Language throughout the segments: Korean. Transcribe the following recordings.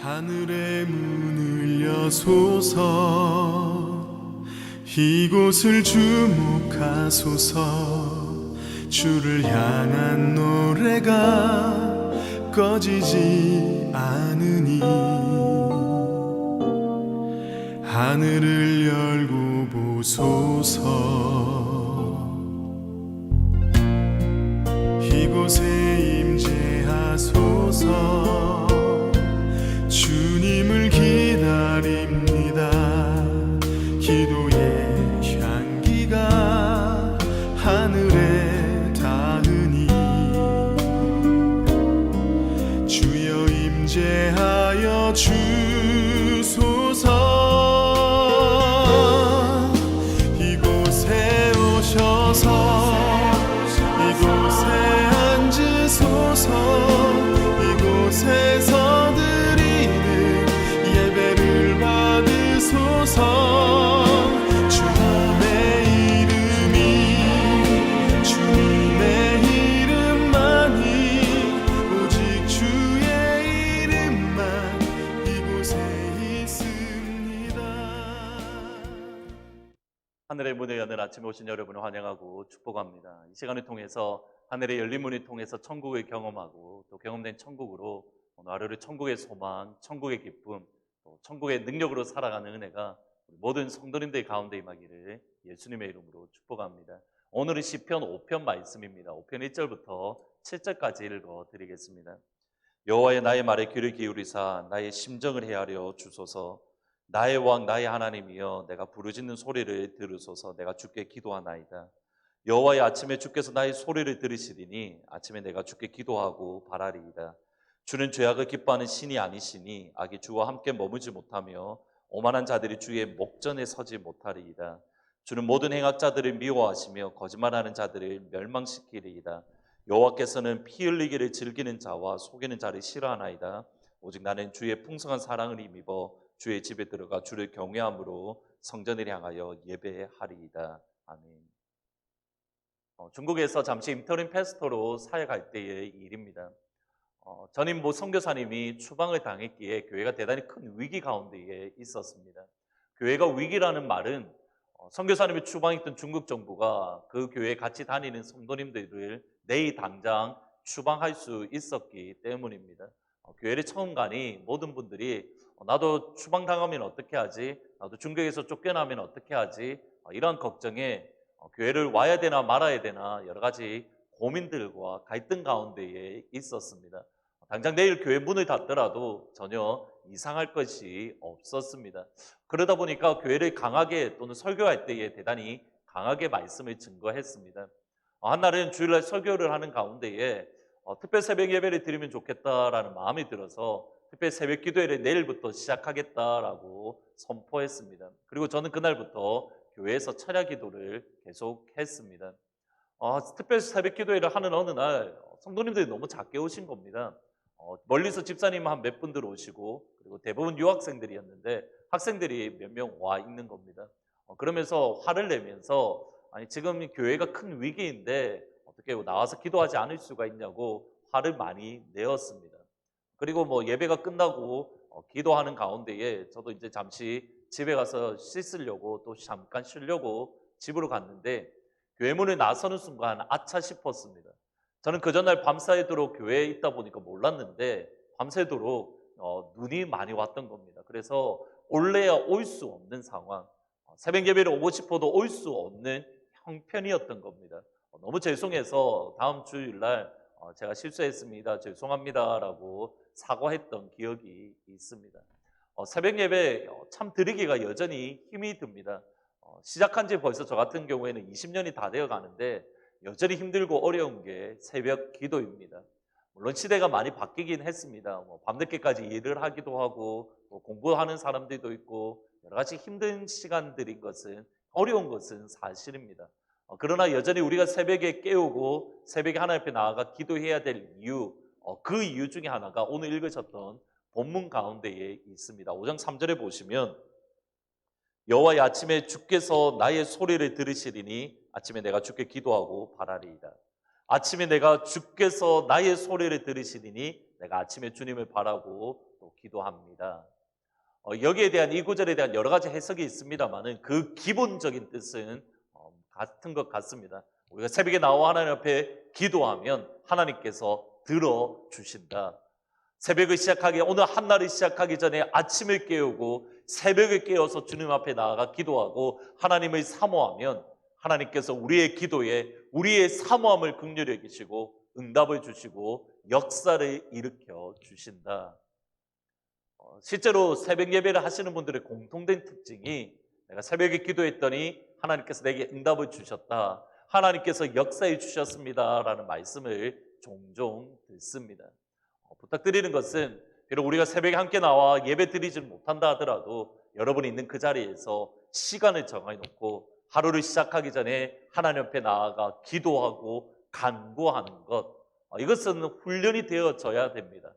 하늘의 문을 여소서, 이곳을 주목하소서. 주를 향한 노래가 꺼지지 않으니 하늘을 열고 보소서. 이곳에 임재하소서. 주님을 기다립니다. 기도의 향기가 하늘에 닿으니 주여 임재하여 주소서. 이곳에 오셔서 이곳에 앉으소서. 이곳에서 드리는 예배를 받으소서. 주님의 이름이 주님의 이름만이 오직 주의 이름만 이곳에 있습니다. 하늘의 문을 여는 아침에 오신 여러분을 환영하고 축복합니다. 이 시간을 통해서 하늘의 열린 문을 통해서 천국을 경험하고 또 경험된 천국으로 오늘 하루를 천국의 소망, 천국의 기쁨, 또 천국의 능력으로 살아가는 은혜가 우리 모든 성도님들 가운데 임하기를 예수님의 이름으로 축복합니다. 오늘은 시편 5편 말씀입니다. 5편 1절부터 7절까지 읽어드리겠습니다. 여호와의 나의 말에 귀를 기울이사 나의 심정을 헤아려 주소서. 나의 왕 나의 하나님이여 내가 부르짖는 소리를 들으소서. 내가 주께 기도하나이다. 여호와의 아침에 주께서 나의 소리를 들으시리니 아침에 내가 주께 기도하고 바라리이다. 주는 죄악을 기뻐하는 신이 아니시니 악이 주와 함께 머물지 못하며 오만한 자들이 주의 목전에 서지 못하리이다. 주는 모든 행악자들을 미워하시며 거짓말하는 자들을 멸망시키리이다. 여호와께서는 피 흘리기를 즐기는 자와 속이는 자를 싫어하나이다. 오직 나는 주의 풍성한 사랑을 힘입어 주의 집에 들어가 주를 경외함으로 성전을 향하여 예배하리이다. 아멘. 중국에서 잠시 인터림 패스터로 사역할 때의 일입니다. 전임 모 선교사님이 추방을 당했기에 교회가 대단히 큰 위기 가운데에 있었습니다. 교회가 위기라는 말은 선교사님이 추방했던 중국 정부가 그 교회에 같이 다니는 성도님들을 내일 당장 추방할 수 있었기 때문입니다. 교회를 처음 가니 모든 분들이 나도 추방당하면 어떻게 하지? 나도 중국에서 쫓겨나면 어떻게 하지? 이런 걱정에 교회를 와야 되나 말아야 되나 여러 가지 고민들과 갈등 가운데에 있었습니다. 당장 내일 교회 문을 닫더라도 전혀 이상할 것이 없었습니다. 그러다 보니까 교회를 강하게 또는 설교할 때에 대단히 강하게 말씀을 증거했습니다. 한날은 주일날 설교를 하는 가운데에 특별 새벽 예배를 드리면 좋겠다라는 마음이 들어서 특별 새벽 기도회를 내일부터 시작하겠다라고 선포했습니다. 그리고 저는 그날부터 교회에서 철야 기도를 계속했습니다. 특별 새벽 기도회를 하는 어느 날 성도님들이 너무 작게 오신 겁니다. 멀리서 집사님 한 몇 분들 오시고 그리고 대부분 유학생들이었는데 학생들이 몇 명 와 있는 겁니다. 그러면서 화를 내면서 아니 지금 교회가 큰 위기인데 어떻게 나와서 기도하지 않을 수가 있냐고 화를 많이 내었습니다. 그리고 뭐 예배가 끝나고 기도하는 가운데에 저도 이제 잠시 집에 가서 씻으려고 또 잠깐 쉬려고 집으로 갔는데 교회 문을 나서는 순간 아차 싶었습니다. 저는 그 전날 밤새도록 교회에 있다 보니까 몰랐는데 밤새도록 눈이 많이 왔던 겁니다. 그래서 올래야 올 수 없는 상황, 새벽 예배를 오고 싶어도 올 수 없는 형편이었던 겁니다. 너무 죄송해서 다음 주일날 제가 실수했습니다. 죄송합니다라고 사과했던 기억이 있습니다. 새벽 예배 참 드리기가 여전히 힘이 듭니다. 시작한 지 벌써 저 같은 경우에는 20년이 다 되어 가는데 여전히 힘들고 어려운 게 새벽 기도입니다. 물론 시대가 많이 바뀌긴 했습니다. 밤늦게까지 일을 하기도 하고 공부하는 사람들도 있고 여러 가지 힘든 시간들인 것은 어려운 것은 사실입니다. 그러나 여전히 우리가 새벽에 깨우고 새벽에 하나님 앞에 나아가 기도해야 될 이유, 그 이유 중에 하나가 오늘 읽으셨던 본문 가운데에 있습니다. 5장 3절에 보시면 여호와의 아침에 주께서 나의 소리를 들으시리니 아침에 내가 주께 기도하고 바라리이다. 아침에 내가 주께서 나의 소리를 들으시리니 내가 아침에 주님을 바라고 또 기도합니다. 여기에 대한 이 구절에 대한 여러 가지 해석이 있습니다만은 그 기본적인 뜻은 같은 것 같습니다. 우리가 새벽에 나와 하나님 앞에 기도하면 하나님께서 들어주신다. 새벽을 시작하기, 오늘 한날을 시작하기 전에 아침을 깨우고 새벽을 깨어서 주님 앞에 나아가 기도하고 하나님을 사모하면 하나님께서 우리의 기도에 우리의 사모함을 긍휼히 여기시고 응답을 주시고 역사를 일으켜 주신다. 실제로 새벽 예배를 하시는 분들의 공통된 특징이 내가 새벽에 기도했더니 하나님께서 내게 응답을 주셨다. 하나님께서 역사해 주셨습니다라는 말씀을 종종 듣습니다. 부탁드리는 것은 비록 우리가 새벽에 함께 나와 예배 드리지 못한다 하더라도 여러분이 있는 그 자리에서 시간을 정해놓고 하루를 시작하기 전에 하나님 앞에 나아가 기도하고 간구하는 것, 이것은 훈련이 되어져야 됩니다.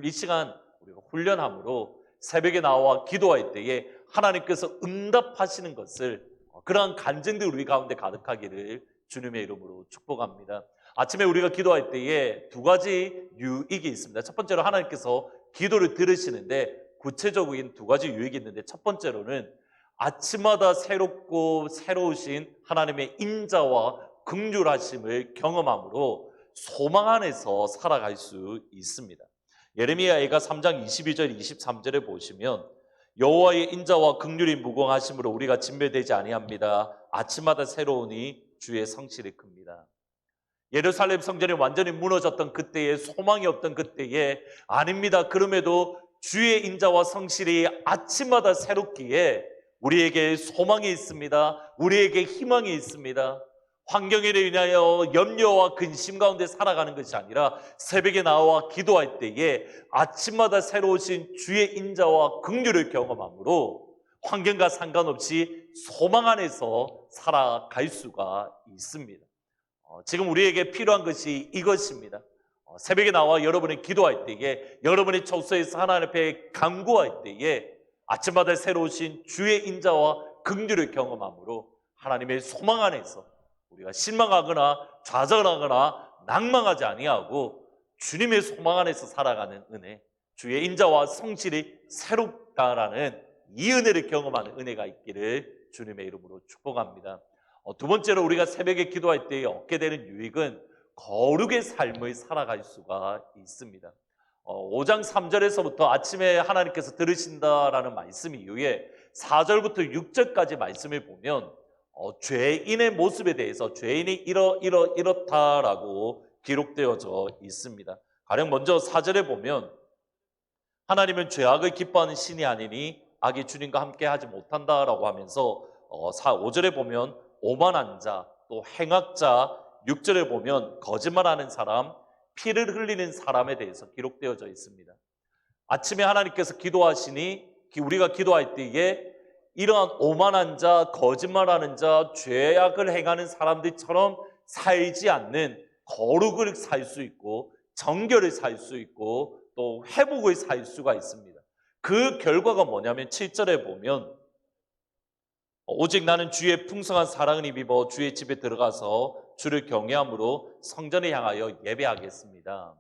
이 시간 우리가 훈련함으로 새벽에 나와 기도할 때에 하나님께서 응답하시는 것을 그러한 간증들 우리 가운데 가득하기를 주님의 이름으로 축복합니다. 아침에 우리가 기도할 때에 두 가지 유익이 있습니다. 첫 번째로 하나님께서 기도를 들으시는데 구체적인 두 가지 유익이 있는데, 첫 번째로는 아침마다 새롭고 새로우신 하나님의 인자와 긍휼하심을 경험함으로 소망 안에서 살아갈 수 있습니다. 예레미야가 3장 22절 23절에 보시면 여호와의 인자와 긍휼이 무궁하심으로 우리가 진멸되지 아니합니다. 아침마다 새로우니 주의 성실이 큽니다. 예루살렘 성전이 완전히 무너졌던 그때에, 소망이 없던 그때에, 아닙니다. 그럼에도 주의 인자와 성실이 아침마다 새롭기에 우리에게 소망이 있습니다. 우리에게 희망이 있습니다. 환경에 인하여 염려와 근심 가운데 살아가는 것이 아니라 새벽에 나와 기도할 때에 아침마다 새로우신 주의 인자와 긍휼을 경험함으로 환경과 상관없이 소망 안에서 살아갈 수가 있습니다. 지금 우리에게 필요한 것이 이것입니다. 새벽에 나와 여러분이 기도할 때에, 여러분이 처소에서 하나님 앞에 간구할 때에 아침마다 새로우신 주의 인자와 긍휼을 경험함으로 하나님의 소망 안에서 우리가 실망하거나 좌절하거나 낭망하지 아니하고 주님의 소망 안에서 살아가는 은혜, 주의 인자와 성실이 새롭다라는 이 은혜를 경험하는 은혜가 있기를 주님의 이름으로 축복합니다. 두 번째로 우리가 새벽에 기도할 때 얻게 되는 유익은 거룩의 삶을 살아갈 수가 있습니다. 5장 3절에서부터 아침에 하나님께서 들으신다라는 말씀 이후에 4절부터 6절까지 말씀을 보면 죄인의 모습에 대해서 죄인이 이렇다라고 기록되어져 있습니다. 가령 먼저 4절에 보면 하나님은 죄악을 기뻐하는 신이 아니니 악이 주님과 함께 하지 못한다라고 하면서 5절에 보면 오만한 자, 또 행악자, 6절에 보면 거짓말하는 사람, 피를 흘리는 사람에 대해서 기록되어져 있습니다. 아침에 하나님께서 기도하시니 우리가 기도할 때에 이러한 오만한 자, 거짓말하는 자, 죄악을 행하는 사람들처럼 살지 않는 거룩을 살 수 있고 정결을 살 수 있고 또 회복을 살 수가 있습니다. 그 결과가 뭐냐면 7절에 보면 오직 나는 주의 풍성한 사랑을 입어 주의 집에 들어가서 주를 경외함으로 성전에 향하여 예배하겠습니다.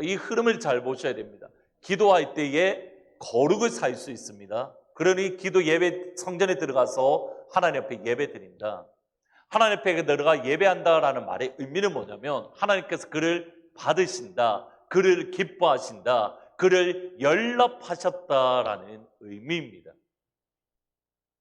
이 흐름을 잘 보셔야 됩니다. 기도할 때에 거룩을 살 수 있습니다. 그러니 기도 예배 성전에 들어가서 하나님 앞에 예배 드린다. 하나님 앞에 들어가 예배한다라는 말의 의미는 뭐냐면 하나님께서 그를 받으신다, 그를 기뻐하신다, 그를 연락하셨다라는 의미입니다.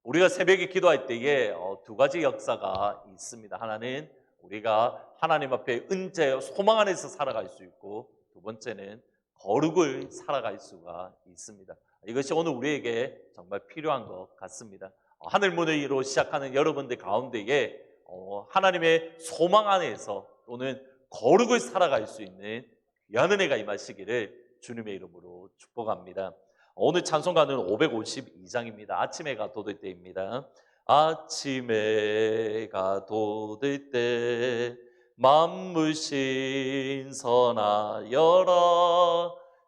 우리가 새벽에 기도할 때에 두 가지 역사가 있습니다. 하나는 우리가 하나님 앞에 은혜, 소망 안에서 살아갈 수 있고, 두 번째는 거룩을 살아갈 수가 있습니다. 이것이 오늘 우리에게 정말 필요한 것 같습니다. 하늘문으로 시작하는 여러분들 가운데에 하나님의 소망 안에서 또는 거룩을 살아갈 수 있는 귀한 은혜가 임하시기를 주님의 이름으로 축복합니다. 오늘 찬송가는 552장입니다. 아침 해가 돋을 때입니다. 아침 해가 돋을 때 만물 신선하여라.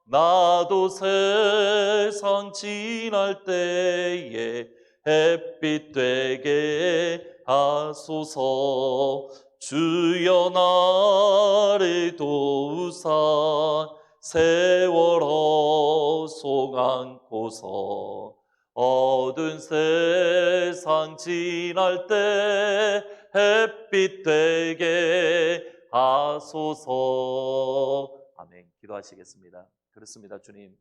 나도 세상 지날 때에 햇빛 되게 하소서. 주여 나를 도우사 세월호 속 안고서 어두운 세상 지날 때 햇빛 되게 하소서. 아멘. 기도하시겠습니다. 그렇습니다. 주님,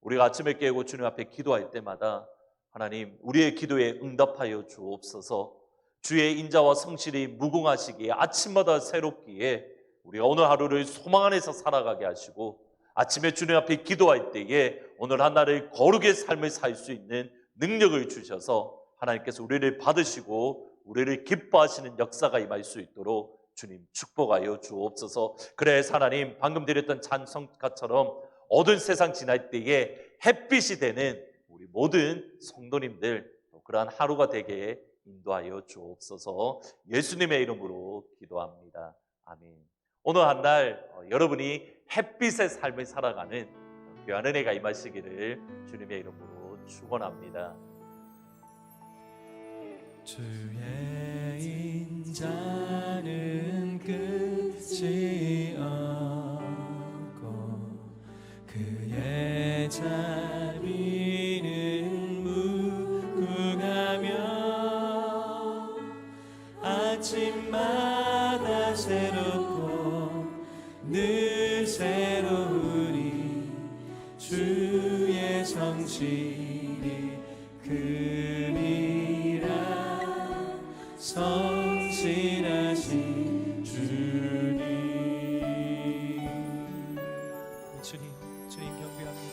우리가 아침에 깨고 주님 앞에 기도할 때마다 하나님 우리의 기도에 응답하여 주옵소서. 주의 인자와 성실이 무궁하시기에 아침마다 새롭기에 우리가 오늘 하루를 소망 안에서 살아가게 하시고 아침에 주님 앞에 기도할 때에 오늘 한 날을 거룩의 삶을 살 수 있는 능력을 주셔서 하나님께서 우리를 받으시고 우리를 기뻐하시는 역사가 임할 수 있도록 주님 축복하여 주옵소서. 그래서 하나님 방금 드렸던 찬송가처럼 어두운 세상 지날 때에 햇빛이 되는 우리 모든 성도님들 그러한 하루가 되게 인도하여 주옵소서. 예수님의 이름으로 기도합니다. 아멘. 오늘 한 날 여러분이 햇빛의 삶을 살아가는 귀한 은혜가 임하시기를 주님의 이름으로 축원합니다. 주의 인자는 끝이 없고 그의 자비는 무궁하며 아침마다 새롭고 늘 새로우니 주의 성실이 크니라. 성실하신 주님. 주님 경배합니다.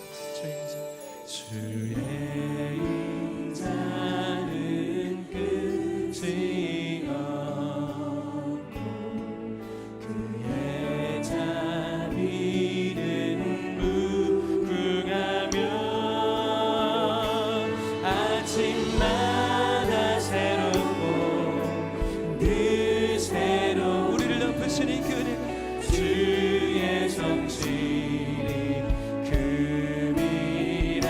주의 인자는 끝이 없고 그의 자비는 무궁하며 아침마다 새롭고 늘 새로 우리를 덮으시니 그는 주의 성실이 큼이라.